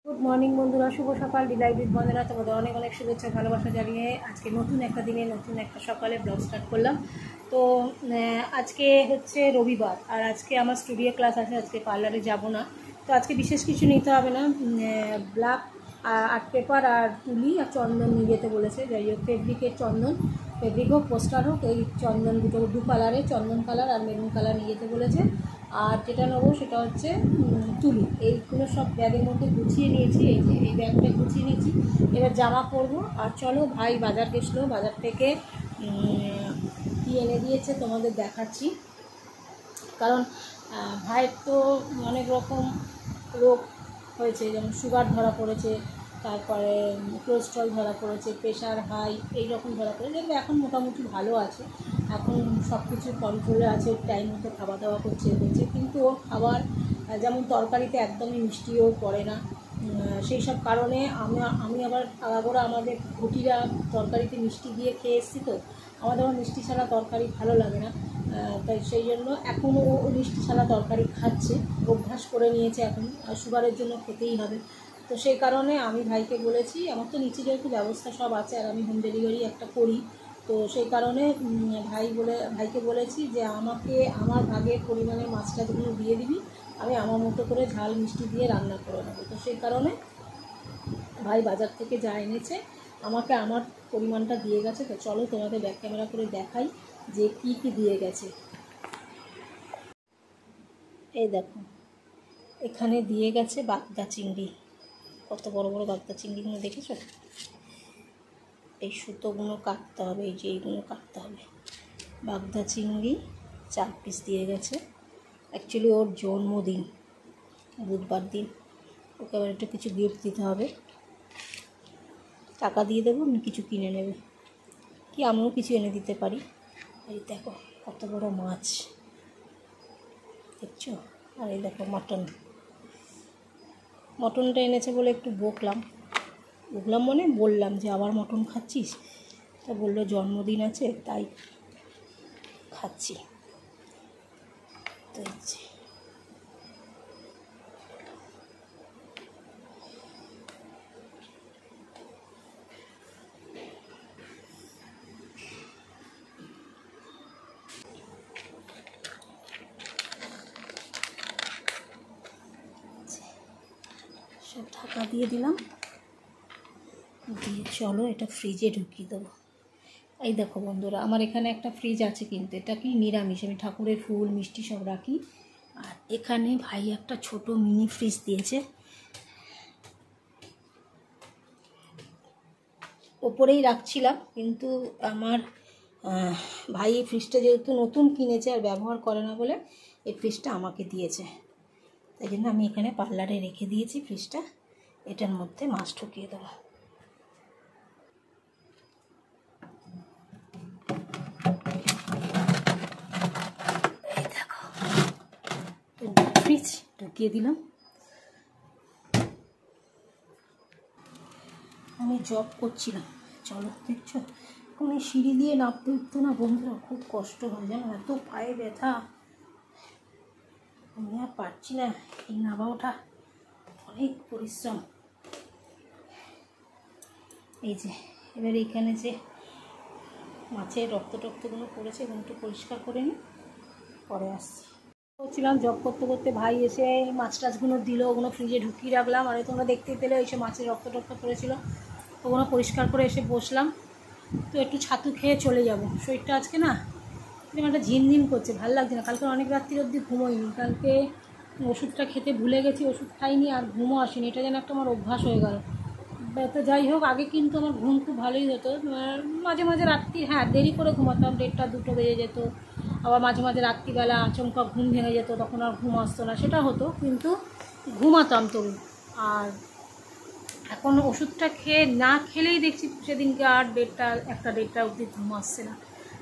Good morning বন্ধুরা, শুভ সকাল। Deloitte with বন্দনা তোমাদের অনেক অনেক শুভেচ্ছা ভালোবাসা জানিয়ে আজকে নতুন একটা দিনে নতুন একটা সকালে ব্লগ স্টার্ট করলাম। তো আজকে হচ্ছে রবিবার, আর আজকে আমার স্টুডিও ক্লাস আছে, আজকে পার্লারে যাব না। তো আজকে বিশেষ কিছু নিতে হবে না, ব্ল্যাক আর্ট পেপার আর তুলি আর চন্দন নিয়ে যেতে বলেছে। যাই হোক, ফেব্রিকের চন্দন, ফেব্রিক হোক পোস্টার হোক, এই চন্দন দুটো দু কালারে, চন্দন কালার আর মেরুন কালার নিয়ে যেতে বলেছে। আর যেটা নেবো সেটা হচ্ছে তুলি। এইগুলো সব ব্যাগের মধ্যে গুছিয়ে নিয়েছি, এই ব্যাগটা গুছিয়ে নিয়েছি। এবার জামা পরবো। আর চলো, ভাই বাজার গেছিলো, বাজার থেকে কী এনে দিয়েছে তোমাদের দেখাচ্ছি। কারণ ভাইয়ের তো অনেক রকম রোগ হয়েছে, যেমন সুগার ধরা পড়েছে, তারপরে কোলেস্ট্রল ধরা পড়েছে, প্রেশার হাই এই রকম ধরা পড়েছে। যেগুলো এখন মোটামুটি ভালো আছে, এখন সব কিছু কন্ট্রোলে আছে, টাইম মতো খাওয়া দাওয়া করছে। কিন্তু ওর খাবার, যেমন তরকারিতে একদমই মিষ্টিও পড়ে না। সেই সব কারণে আমি আবার আগাগোড়া আমাদের ঘটিরা তরকারিতে মিষ্টি দিয়ে খেয়ে এসেছি। তো আমাদের আবার মিষ্টি ছাড়া তরকারি ভালো লাগে না, তাই সেই জন্য এখনও ও মিষ্টি ছাড়া তরকারি খাচ্ছে, অভ্যাস করে নিয়েছে এখন, আর সুগারের জন্য খেতেই হবে। তো সেই কারণে আমি ভাইকে বলেছি, আমার তো নিচে যেহেতু ব্যবস্থা সব আছে আর আমি হোম ডেলিভারি একটা করি, তো সেই কারণে ভাইকে বলেছি যে আমাকে আমার ভাগের পরিমাণের মাছটা যেগুলো দিয়ে দিবি, আমি আমার মতো করে ঝাল মিষ্টি দিয়ে রান্না করে নেবো। তো সেই কারণে ভাই বাজার থেকে যা এনেছে আমাকে আমার পরিমাণটা দিয়ে গেছে। তো চলো তোমাদের ব্যাক ক্যামেরা করে দেখাই যে কি কি দিয়ে গেছে। এই দেখো, এখানে দিয়ে গেছে বাগদা চিংড়ি। কত বড় বড় বাগদা চিংড়িগুলো দেখেছো? এই সুতোগুলো কাটতে হবে, এই যে এইগুলো কাটতে হবে। বাগদা চিংড়ি 4 পিস দিয়ে গেছে। অ্যাকচুয়ালি ওর জন্মদিন বুধবার দিন, ওকে আবার একটু কিছু গিফট দিতে হবে। টাকা দিয়ে দেবো, আমি কিছু কিনে নেবে, কি আমিও কিছু এনে দিতে পারি। এই দেখো কত বড় মাছ দেখছো। আর এই দেখো মটনটা এনেছে বলে একটু বকলাম মানে বললাম যে আবার মটন খাচ্ছিস? তা বললো জন্মদিন আছে তাই খাচ্ছি। তো সব ঢাকা দিয়ে দিলাম, দিয়ে চলো এটা ফ্রিজে ঢুকিয়ে দেবো। এই দেখো বন্ধুরা, আমার এখানে একটা ফ্রিজ আছে, কিন্তু এটা কি নিরামিষ, আমি ঠাকুরের ফুল মিষ্টি সব রাখি। আর এখানে ভাই একটা ছোট মিনি ফ্রিজ দিয়েছে, ওপরেই রাখছিলাম, কিন্তু আমার ভাই এই ফ্রিজটা যেহেতু নতুন কিনেছে আর ব্যবহার করে না বলে এই ফ্রিজটা আমাকে দিয়েছে। তাই জন্য আমি এখানে পার্লারে রেখে দিয়েছি ফ্রিজটা, এটার মধ্যে মাছ ঢুকিয়ে দেবো। এই দেখো ফ্রিজ ঢুকিয়ে দিলাম। আমি জব করছিলাম, চলো দেখছো, এখন এই সিঁড়ি দিয়ে নামতে উঠতে না বন্ধুরা খুব কষ্ট হয়, জানো, এত পায়ে ব্যথা, আমি আর পারছি না। এই নামা ওঠা অনেক পরিশ্রম। এই যে এবার এইখানে যে মাছের রক্তগুলো পড়েছে, এবং একটু পরিষ্কার করে নিই, পরে আসছি। বলছিলাম জব করতে করতে ভাই এসে মাছ টাছগুলো দিল, ওগুলো ফ্রিজে ঢুকিয়ে রাখলাম। আর তোমরা দেখতেই পেলে এসে মাছের রক্ত পড়েছিল, ওগুলো পরিষ্কার করে এসে বসলাম। তো একটু ছাতু খেয়ে চলে যাব। শরীরটা আজকে না এরকম একটা ঝিনঝিন করছে, ভালো লাগছে না। কালকে অনেক রাত্রির অবধি ঘুমোইনি, কালকে ওষুধটা খেতে ভুলে গেছি, ওষুধ খাইনি আর ঘুমও আসেনি, এটা যেন একটা আমার অভ্যাস হয়ে গেল। তো যাই হোক, আগে কিন্তু আমার ঘুম খুব ভালোই হতো, মাঝে মাঝে রাত্রি দেরি করে ঘুমাতাম, 1:30 2টো বেজে যেত। আবার মাঝে মাঝে রাত্রিবেলা আচমকা ঘুম ভেঙে যেত, তখন আর ঘুম আসতো না, সেটা হতো, কিন্তু ঘুমাতাম তবু। আর এখন ওষুধটা না খেলেই দেখছি সেদিনকে আর 1:30 অবধি ঘুম আসছে না।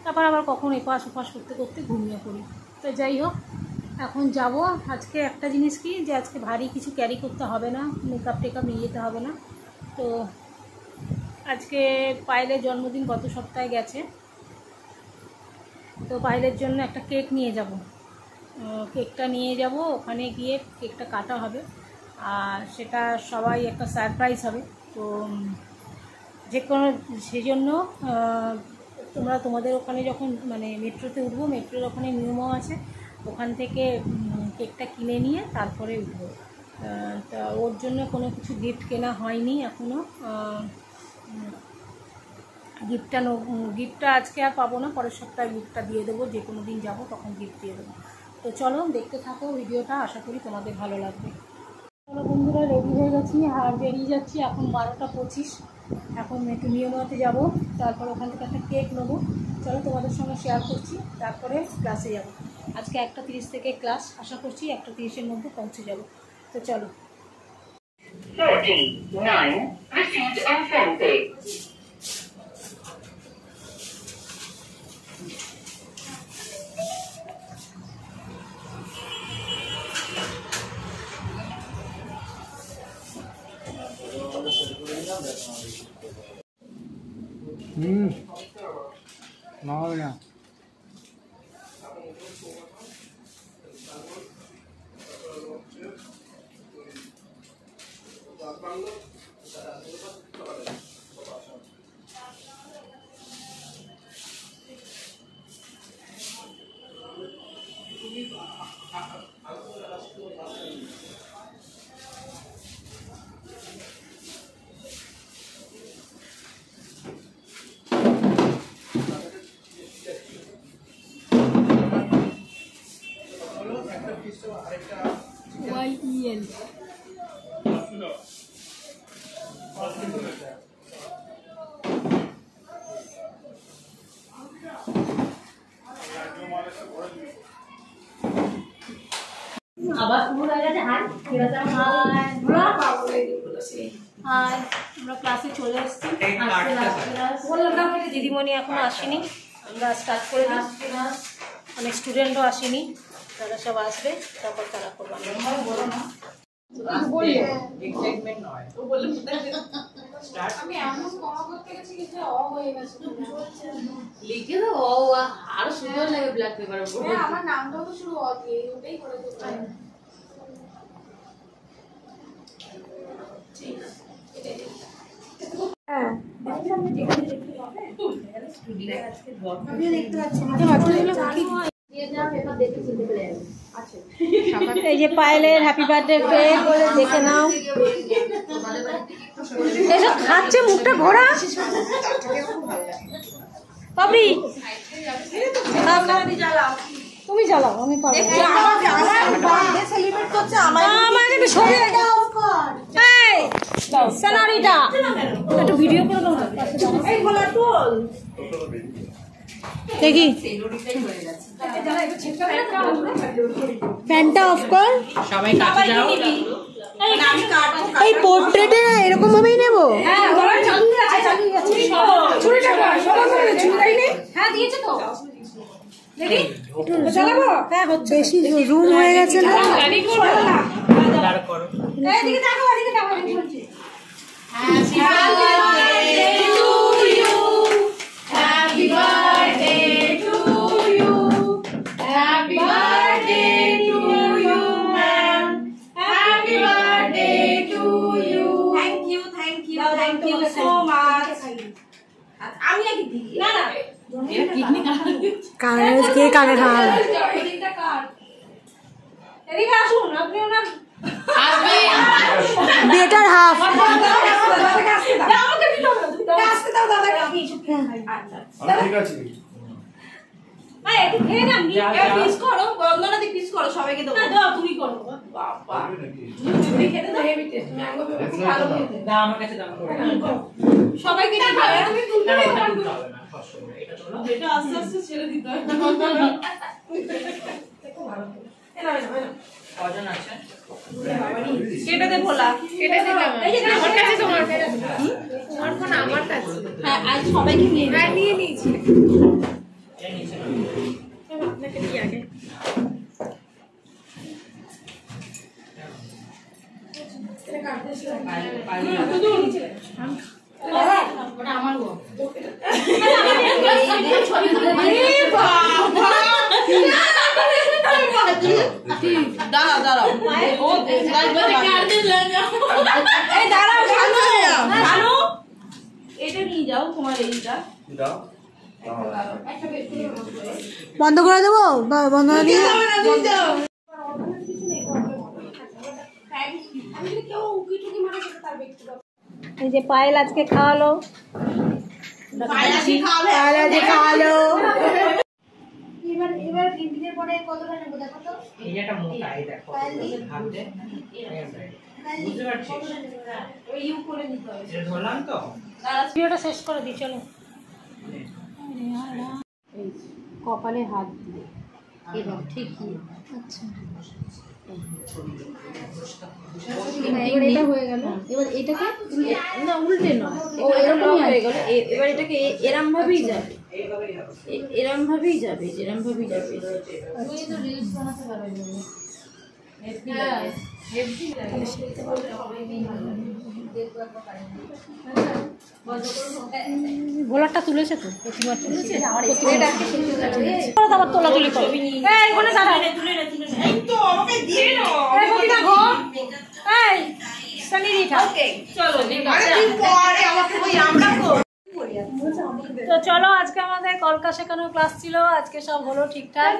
তারপর আবার কখন এপাশ ওপাশ করতে করতে ঘুমিয়ে পড়ি। তো যাই হোক, এখন যাব। আজকে একটা জিনিস কি, যে আজকে ভারী কিছু ক্যারি করতে হবে না, মেকআপ টেকআপ নিয়ে যেতে হবে না। তো আজকে পায়েলের জন্মদিন গত সপ্তাহে গেছে, তো পায়েলের জন্য একটা কেক নিয়ে যাব। কেকটা নিয়ে যাব, ওখানে গিয়ে কেকটা কাটা হবে। আর সেটা সবাই একটা সারপ্রাইজ হবে। তো যে কোনো সেই জন্য তোমাদের ওখানে যখন মানে মেট্রোতে উঠবো, মেট্রোর ওখানে নিয়মও আছে, ওখান থেকে কেকটা কিনে নিয়ে তারপরে উঠবো। তা ওর জন্য কোনো কিছু গিফট কেনা হয়নি এখনও। গিফটটা আজকে আর পাবো না, পরের সপ্তাহে গিফটটা দিয়ে দেবো, যে কোনো দিন যাবো তখন গিফট দিয়ে দেবো। তো চলো দেখতে থাকো ভিডিওটা, আশা করি তোমাদের ভালো লাগবে। চলো বন্ধুরা, রেডি হয়ে গেছি আর বেরিয়ে যাচ্ছি। এখন 12টা 25, এখন একটু নিয়মতে যাব, তারপর ওখান থেকে একটা কেক নেবো। চলো তোমাদের সঙ্গে শেয়ার করছি, তারপরে ক্লাসে যাব। আজকে 1:30 থেকে ক্লাস, আশা করছি 1:30-এর মধ্যে পৌঁছে যাব। তো চলো। 39 received on Sunday. না YEL আবার শুরু হয়ে গেছে। হাই, আমরা ক্লাসে চলে এসেছি। দিদিমণি এখনো আসেনি, আমরা স্টার্ট করে দিই। অনেক স্টুডেন্টও আসেনি, তারা সব আসবে, তারপর তারা করবো। লিখে দাও আরো সুন্দর লাগে ব্ল্যাক পেপারের উপর। আমার নামটাও তো শুরু অ দিয়ে, ওটাই করে দেবো। ঠিক আছে, হ্যাঁ এই যে পায়েলের হ্যাপি বার্থডে কেক দেখে নাও। এসব খাচ্ছে, মুখটা ঘোরা। পাবলি তুমি জ্বালাও, আমি পাবো। একটু ভিডিও করে দাও দেখি। ফ্যানটা অফ কর। এই পোর্ট্রেটে এরকম ভাবেই নেবো। বেশি রুম হয়ে গেছে না? বেটার হাফ ঠিক আছে। সবাইকে আস্তে আস্তে ছেড়ে দিতে হয়। কেটে দে ভোলা, কেটে দে। আমার কাছে তোমার ফোন, আমার কাছে। হ্যাঁ, আজ সবাইকে নিয়ে নিয়েছি। আপনাকে নিয়ে আগে আমার গো ছবি দাঁড়াও দাঁড়াও ও এই দাঁড়াও শানু এটা নিয়ে যাও তোমার এইটা দাও বন্ধ করে দেবো বন্ধ করে দিয়ে এই যে পায়েল আজকে খাওয়ালো খাওয়ালো এবার টিফিনের পরে কতটা নেবো দেখো তো এইটা মোটা এই দেখো হাতে বুঝতে পারছিস ওই ইউ করে নিতে হবে এটা ধরলাম তো ভিডিওটা শেষ করে দিই চলো এই কপালে হাত দিয়ে এবার ঠিকই আচ্ছা এবার এটা হয়ে গেল এবার এটাকে না উল্টে নয় ও এরকমই হয়ে গেল এবার এটাকে এরম ভাবেই যাবে এরম ভাবেই যাবে এরম ভাবেই যাবে তুই তো রিলস বানাতে পারবি গোলারটা তুলেছে তো প্রতিবার তুলেছে আবার তোলাতুলি করবি তো চলো আজকে আমাদের কলকা শেখানোর ক্লাস ছিল আজকে সব হলো ঠিকঠাক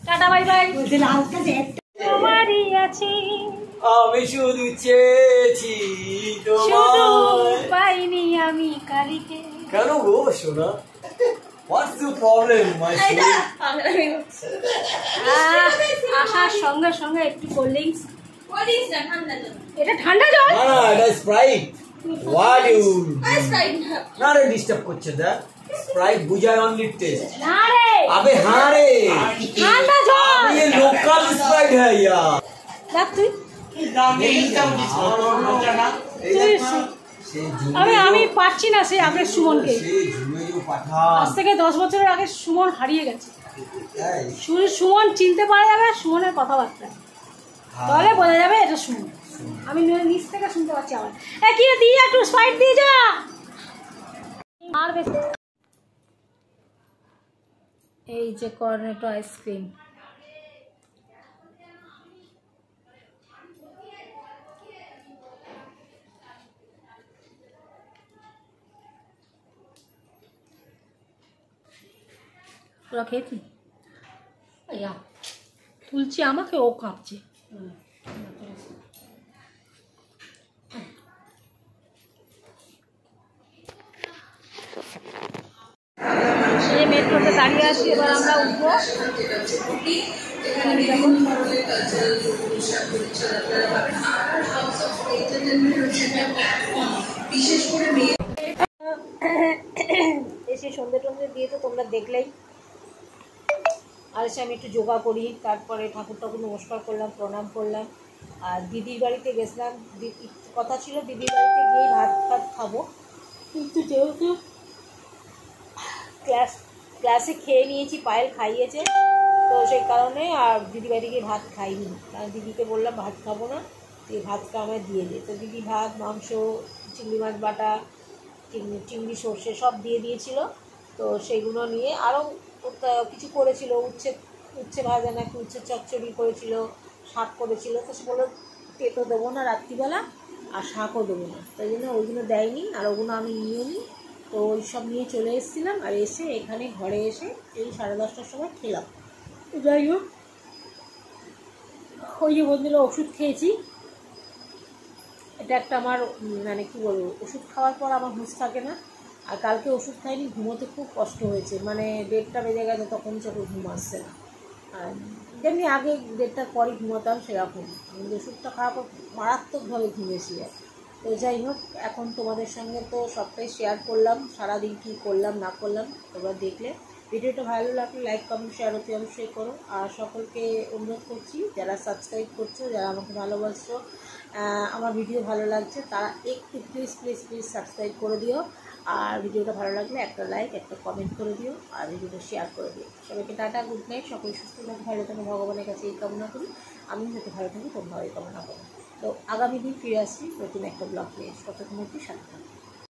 টাটা বাই বাই তোমারই আছি আমি শুধু চেয়েছি তোমায় পাইনি আমি কালিকে কেন গো শোনা What's the problem, my sweet? আসার সঙ্গে সঙ্গে একটু কোল্ড ড্রিঙ্কস এটা ঠান্ডা জল না না এটা স্প্রাইট What you না রে ডিস্টার্ব করছে দা স্প্রাইট বুঝায় অনলি টেস্ট না রে আবে হ্যাঁ রে ঠান্ডা জল ये लोकल स्प्राइट है यार দেখ তুই আমি পাচ্ছি না সে আগের সুমনকে আজ থেকে 10 বছরের আগে সুমন হারিয়ে গেছে সুমন চিনতে পারা যাবে সুমনের কথাবার্তা তাহলে বোঝা যাবে এটা সুমন আমি নিচ থেকে শুনতে পাচ্ছি আবার কি দিয়ে একটু স্প্রাইট দিয়ে যা আর বেশি এই যে কর্নেটো আইসক্রিম তোরা খেয়েছি তুলছি আমাকে ও কাঁপছে মেট্রোতে দাঁড়িয়ে আছি এবার আমরা উঠবো এসে সন্ধ্যে টন্ধে দিয়ে তো তোমরা দেখলেই আর এসে আমি একটু যোগা করি তারপরে ঠাকুর নমস্কার করলাম প্রণাম করলাম আর দিদির বাড়িতে গেছিলাম কথা ছিল দিদির বাড়িতে গিয়ে ভাত খাবো কিন্তু যেহেতু ক্লাসে খেয়ে নিয়েছি পায়েল খাইয়েছে তো সেই কারণে আর দিদি বাড়ি গিয়ে ভাত খাইনি কারণ দিদিকে বললাম ভাত খাবো না তুই ভাতটা আমায় দিয়ে দে তো দিদি ভাত মাংস চিংড়ি মাছ বাটা চিংড়ি সর্ষে সব দিয়ে দিয়েছিল তো সেইগুলো নিয়ে আরও কিছু করেছিল উচ্ছে ভাজা নাকি উচ্ছে চচ্চড়ি করেছিল শাক করেছিল তো সে বললো তেতো দেবো না রাত্রিবেলা আর শাকও দেবো না তাই জন্য ওইগুলো দেয়নি আর ওগুলো আমি নিয়ে নিই তো ওই সব নিয়ে চলে এসেছিলাম আর এসে এখানে ঘরে এসে এই 10:30টার সময় খেলাম যাই হোক ওই যে বন্ধুরা ওষুধ খেয়েছি এটা একটা আমার মানে কী বলবো ওষুধ খাওয়ার পর আমার হুঁশ থাকে না আর কালকে ওষুধ খাইনি ঘুমোতে খুব কষ্ট হয়েছে মানে 1:30টা বেজে গেছে তখন চোখে ঘুম আসছে না আর যেমনি আগে 1:30টার পরে ঘুমোতাম সেরকম ওষুধটা খাওয়ার পর মারাত্মকভাবে ঘুমিয়েছি আর তো যাই হোক এখন তোমাদের সঙ্গে তো সবটাই শেয়ার করলাম সারাদিন কী করলাম না করলাম তোমরা দেখলে ভিডিওটা ভালো লাগলে লাইক কমেন্ট শেয়ার অতি অবশ্যই করো আর সকলকে অনুরোধ করছি যারা সাবস্ক্রাইব করছো যারা আমাকে ভালোবাসছো আমার ভিডিও ভালো লাগছে তারা একটু প্লিজ সাবস্ক্রাইব করে দিও আর ভিডিওটা ভালো লাগলে একটা লাইক একটা কমেন্ট করে দিও আর ভিডিওটা শেয়ার করে দিও সবাইকে টাটা গুড নাইট সকলে সুস্থ থাকো ভালো থাকো ভগবানের কাছে এই কামনা করি আমি যাতে ভালো থাকি তোমরা এই কামনা করো তো আগামী দিন ফিরে আসছি নতুন একটা ব্লগ নিয়ে ততক্ষণ অবধি সাথে থাকো